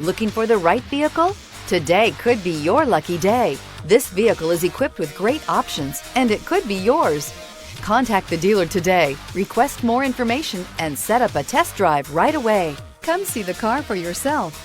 Looking for the right vehicle? Today could be your lucky day. This vehicle is equipped with great options, and it could be yours. Contact the dealer today, request more information, and set up a test drive right away. Come see the car for yourself.